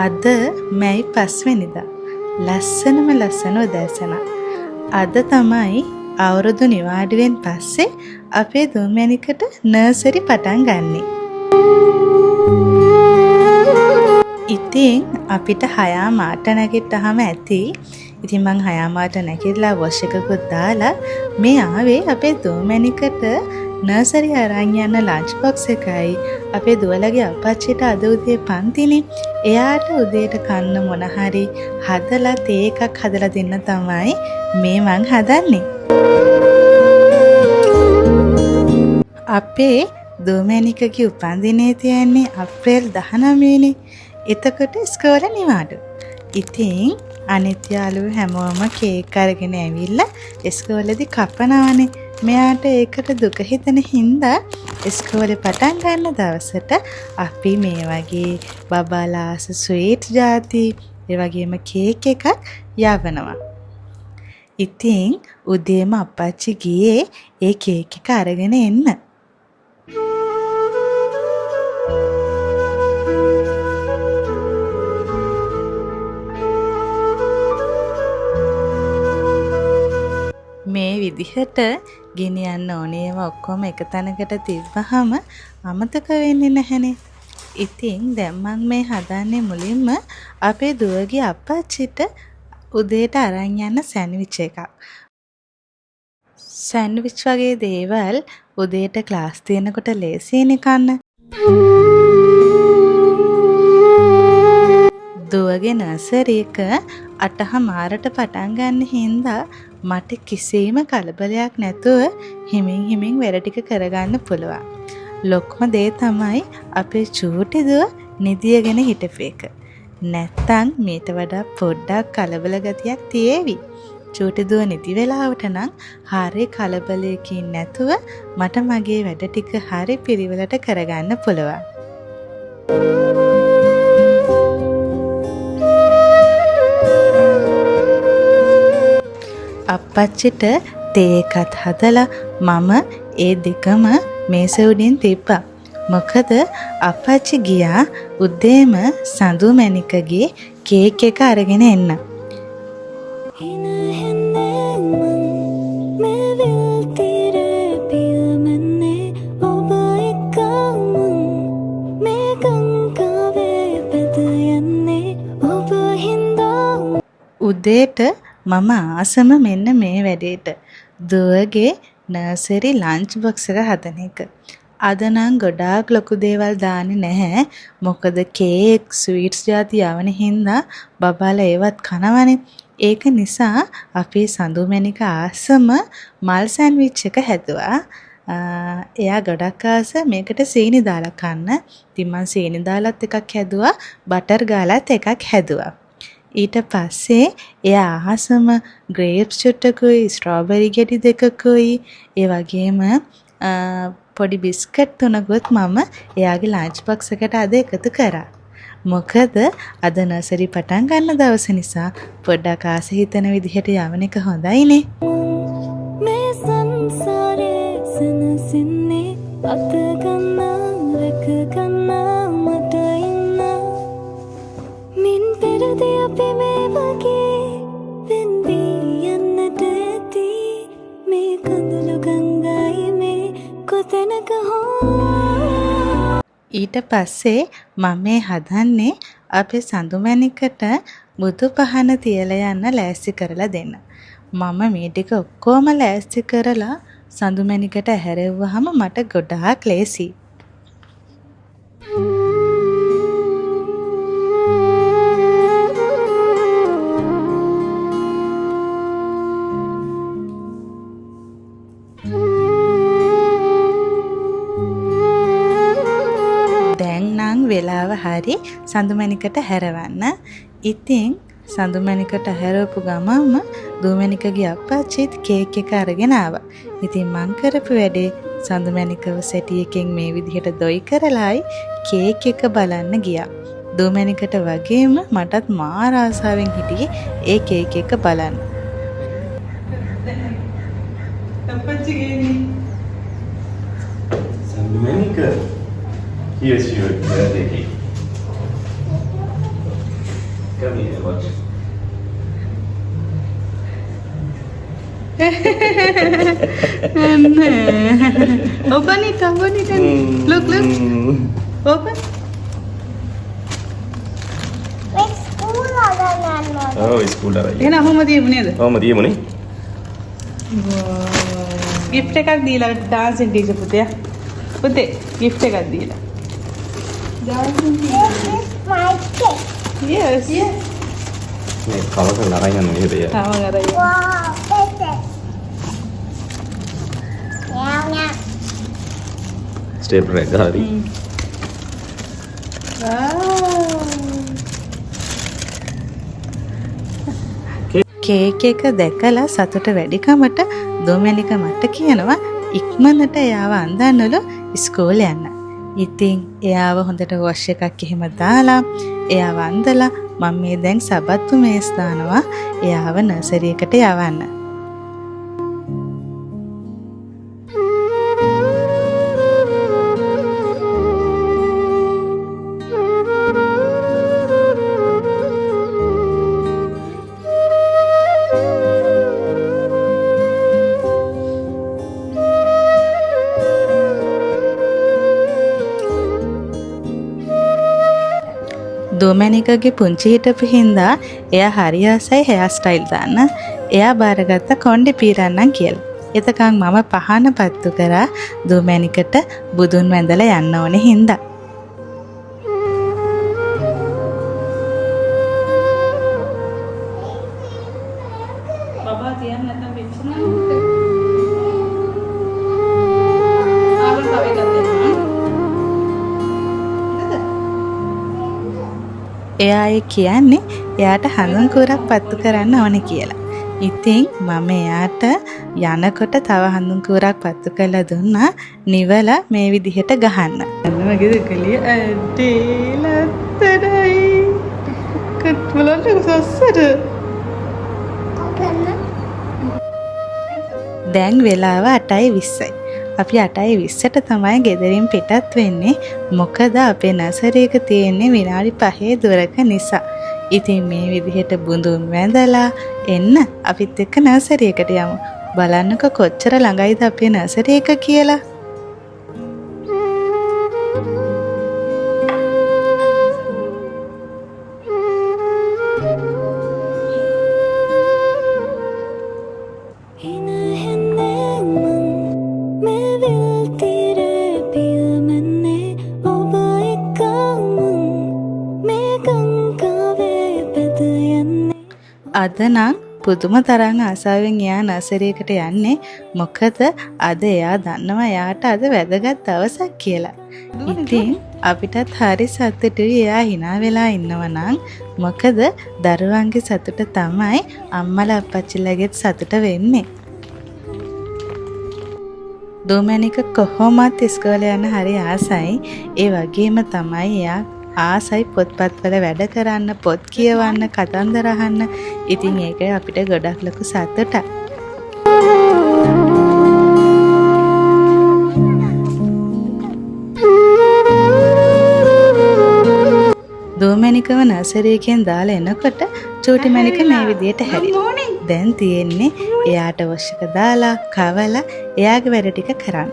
අද මැයි 5 වෙනිදා. ලස්සනම ලස්සන උදෑසන. අද තමයි අවුරුදු නිවාඩුවෙන් පස්සේ අපේ දුම්මැණිකට නර්සරි පටන් ගන්නෙ. ඉතින් අපිට 6 මාට නැගිට්ටාම ඇති. ඉතින් මං 6 මාට නැගිටලා වොෂ් එකකුත් දාලා මේ ආවේ අපේ දුම්මැණිකට නර්සරි අරන් යන ලන්ච් බොක්ස් එකයි. අපේ දුවලගේ අප්පච්චිට අද උදේ පන්තිනේ. එයාට උදේට කන්න මොන හරි හදලා තේ එකක් හදලා දෙන්න තමයි මේ මං හදන්නේ. අපේ දුම්මැණිකගේ උපන්දිනේ තියන්නේ අප්‍රේල් 19 වෙනි. එතකොට ඉස්කෝලේ නිවාඩු. ඉතින් අනිත් යාළුවෝ හැමෝම කේක් අරගෙන ඇවිල්ලා ඉස්කෝලේදී කපනවනේ. මෙයාට ඒකට දුක හිතෙන හින්දා ඉස්කෝලේ පටන් ගන්න දවසට අපි මේ වගේ බබාලාස ස්වීට් ಜಾති ඒ වගේම කේක් එකක් යවනවා. ඉතින් උදේම අප්පච්චි ගියේ ඒ කේක් එක අරගෙන එන්න. මේ විදිහට ගෙනියන්න ඕනේම ඔක්කොම එක තැනකට තිබ්බහම අමතක වෙන්නේ නැහනේ. ඉතින් දැන් මම මේ හදන්නේ මුලින්ම අපේ දුවගේ අප්පච්චිට උදේට අරන් යන සෑන්ඩ්විච් එකක්. සෑන්ඩ්විච් වගේ දේවල් උදේට ක්ලාස් තියෙනකොට ලේසියිනේ කන්න. දුවගේ නර්සරි එක 8:00 පටන් ගන්න හින්දා මට කිසිම කලබලයක් නැතුව හිමින් වැඩ ටික කරගන්න පුළුවන්. ලොක්ම දේ තමයි අපේ චූටි දුව නිදියගෙන හිටපු එක. නැත්තම් මීට වඩා පොඩ්ඩක් කලබල ගතියක් තියේවි. චූටි දුව නිදි වෙලාවට නම් හරිය කලබලයකින් නැතුව මට මගේ වැඩ ටික හරිය පිළිවෙලට කරගන්න පුළුවන්. අප්පච්චිට තේ එකත් හදලා මම ඒ දෙකම මේස උඩින් තිබ්බා. මොකද අප්පච්චි ගියා උදේම සඳු මැණිකගේ කේක් එක අරගෙන එන්න. උදේට මම ආසම මෙන්න මේ වැඩේට දුවගේ නර්සරි ලන්ච් බොක්ස් එක හදන එක. අද නම් ගොඩාක් ලොකු දේවල් දාන්නේ නැහැ. මොකද කේක්, ස්වීට්ස් ಜಾති යවන හින්දා බබාලා ඒවත් කනවනේ. ඒක නිසා අපේ සඳුමැණික ආසම මල් සෑන්ඩ්විච් එක හැදුවා. එයා ගොඩක් ආස මේකට සීනි දාලා කන්න. ඉතින් මම සීනි දාලත් එකක් හැදුවා, බටර් ගාලත් එකක් හැදුවා. ඊට පස්සේ එයා ආසම ග්‍රේප්ස් චුට්ටකුයි, ස්ට්‍රෝබෙරි ගෙඩි දෙකකුයි, ඒ වගේම පොඩි බිස්කට් තුනකුත් මම එයාගේ ලන්ච් බොක්ස් එකට අද එකතු කරා. මොකද අද නර්සරි පටන් ගන්න දවස නිසා පොඩ්ඩක් ආස හිතන විදිහට යවන එක හොඳයිනේ. මේ සංසාරේ සනසින්නේ අත ගන්න රැක ගන්න මට ඉන්න මින් පෙරදී අපි මේ වගේ වෙන්දී යන්නට ඇති මේ කඳුළු ගංගායි මේ කොතැනක හෝ. ඊට පස්සේ මම මේ හදන්නේ අපේ සඳුමැණිකට බුදු පහන තියලා යන්න ලෑස්ති කරලා දෙන්න. මම මේ ටික ඔක්කොම ලෑස්ති කරලා සඳුමැණිකට හැරෙව්වහම මට ගොඩාක් ලේසි. වෙලාව හරි සඳුමැණිකට හැරවන්න. ඉතින් සඳුමැණිකට හැරවපු ගමම දුමැණිකගේ අප්පච්චිත් කේක් එක අරගෙන ආවා. ඉතින් මං කරපු වැඩේ සඳුමැණිකව සැටියකින් මේ විදිහට දොයි කරලායි කේක් එක බලන්න ගියා. දුමැණිකට වගේම මටත් මාර ආසාවෙන් හිටියේ ඒ කේක් එක බලන්න. අප්පච්චි ගේනි. සඳුමැණික Here's your birthday cake. Come here, watch. Open it, open it. Look. Open. Oh, school ආරයි. එහෙනම් අහම දීමු නේද? ඔවම දීමුනේ. gift එකක් දීලා dancing teacher පුතේ. පුතේ gift එකක් දීලා. dancing teacher. Yes. මේ කවක නරයන් යන නේද යා. තාම අරයි. ස්ටේප්ලර් එක හරි. කේක් එක දැකලා සතුට වැඩිකමට දොමැනික මට කියනවා ඉක්මනට එයාව අඳන්නලු ඉස්කෝලේ යන්න. ඉතින් එයාව හොඳට වොෂ් එකක් එහෙම දාලා එයාව අඳලා මම මේ දැන් සබත්තු මේස් දානවා එයාව නර්සරි එකට යවන්න. දොමැනිකගේ පුංචි හිටපු හින්දා එයා හරි ආසයි හෙයා ස්ටයිල් දාන්න. එයා බාරගත්ත කොණ්ඩේ පීරන්නම් කියලා. එතකන් මම පහන පත්තු කරා දොමැනිකට බුදුන් වැඳලා යන්න ඕනේ හින්දා. බබා තියන්න නැත්නම් පිච්චෙනවා. ආවල් තව එකක් දෙන්න. එයා කියන්නේ එයාට හඳුන් කුරක් පත්තු කරන්න ඕනේ කියලා. ඉතින් මම එයාට යනකොට තව හඳුන් කුරක් පත්තු කරලා දුන්නා නිවලා මේ විදිහට ගහන්න. මගේ කලිය ඇටේලතරයි. කට්වලට සස්සර. දැන් වෙලාව 8:20යි. අපි 8:20ට තමයි ගෙදරින් පිටත් වෙන්නේ. මොකද අපේ නර්සරි එක තියෙන්නේ විනාඩි 5 දුරක නිසා. ඉතින් මේ විදිහට බුඳුන් වැඳලා එන්න අපිත් එක්ක නර්සරි එකට යමු. බලන්නකො කොච්චර ළඟයිද අපේ නර්සරි එක කියලා. අද නම් පුදුම තරම් ආසාවෙන් එයා නර්සරි එකට යන්නේ. මොකද අද එයා දන්නවා එයාට අද වැදගත් දවසක් කියලා. ඉතින් අපිටත් හරි සතුටුයි එයා hina වෙලා ඉන්නවා නම්. මොකද දරුවන්ගේ සතුට තමයි අම්මලා අප්පච්චිලාගේ සතුට වෙන්නේ. දොමැනික කොහොමත් ඉස්කෝලේ යන හරි ආසයි. ඒ වගේම තමයි එයා ආසයි පොත්පත්වල වැඩ කරන්න, පොත් කියවන්න, කතන්දර අහන්න. ඉතින් ඒක අපිට ගොඩක් ලොකු සතුටක්. දොමැනිකව නර්සරි එකෙන් දාලා එනකොට චූටි මැනික මේ විදියට හැරිලා. දැන් තියෙන්නේ එයාට වොෂ් එක දාලා කවලා එයාගේ වැඩ ටික කරන්න.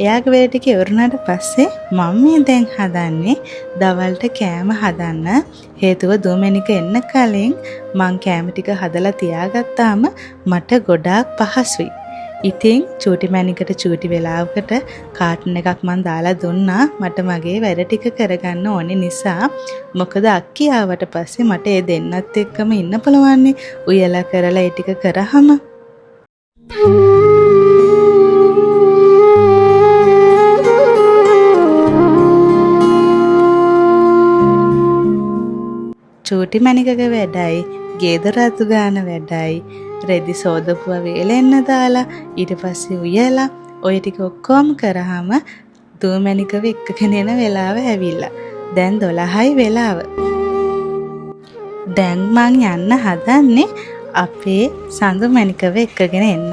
එයාගේ වැඩ ටික ඉවරනාට පස්සේ මම මේ දැන් හදන්නේ දවල්ට කෑම හදන්න. හේතුව දොමැනික එන්න කලින් මං කෑම ටික හදලා තියාගත්තාම මට ගොඩාක් පහසුයි. ඉතින් චූටි මැනිකට චූටි වෙලාවකට කාටන් එකක් මං දාලා දුන්නා මට මගේ වැඩ ටික කරගන්න ඕනේ නිසා. මොකද අක්කි ආවට පස්සේ මට ඒ දෙන්නත් එක්කම ඉන්න පුළුවන්නේ. උයලා කරලා ඒ ටික කරාම චූටි මැනිකගේ වැඩයි, ගේදර අතු ගාන වැඩයි, රෙදි සෝදපුව වේලෙන්න දාලා ඊට පස්සේ උයලා ඔය ටික ඔක්කොම කරාම දොමැනිකව එක්කගෙන එන වෙලාව ඇවිල්ලා. දැන් 12යි වෙලාව. දැන් මං යන්න හදන්නේ අපේ සඳු මැනිකව එක්කගෙන එන්න.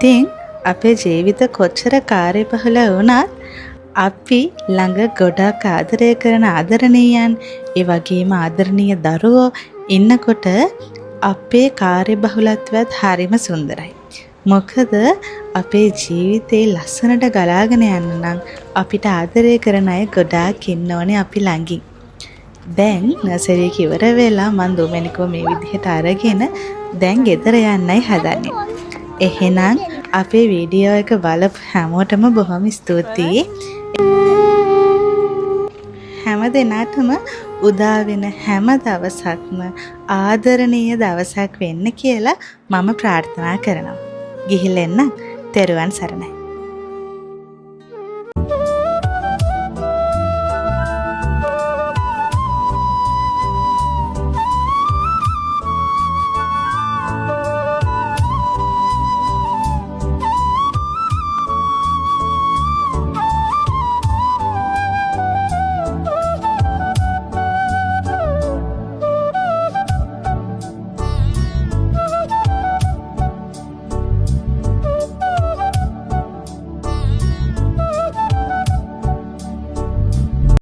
ඉතින් අපේ ජීවිත කොච්චර කාර්යබහුල වුණත් අපි ළඟ ගොඩක් ආදරය කරන ආදරණීයන් ඒ වගේම ආදරණීය දරුවෝ ඉන්නකොට අපේ කාර්යබහුලත්වයත් හරිම සුන්දරයි. මොකද අපේ ජීවිතේ ලස්සනට ගලාගෙන යන්න නම් අපිට ආදරය කරන අය ගොඩාක් ඉන්න ඕනේ අපි ළඟින්. දැන් නර්සරි එක ඉවර වෙලා මම දොමනිකෝ මේ විදිහට අරගෙන දැන් ගෙදර යන්නයි හදන්නේ. එහෙනම් අපේ වීඩියෝ එක බලපු හැමෝටම බොහොම ස්තුතියි. හැම දිනටම උදා වෙන හැම දවසක්ම ආදරණීය දවසක් වෙන්න කියලා මම ප්‍රාර්ථනා කරනවා. ගිහිල්ලා එන්න. තෙරුවන් සරණයි.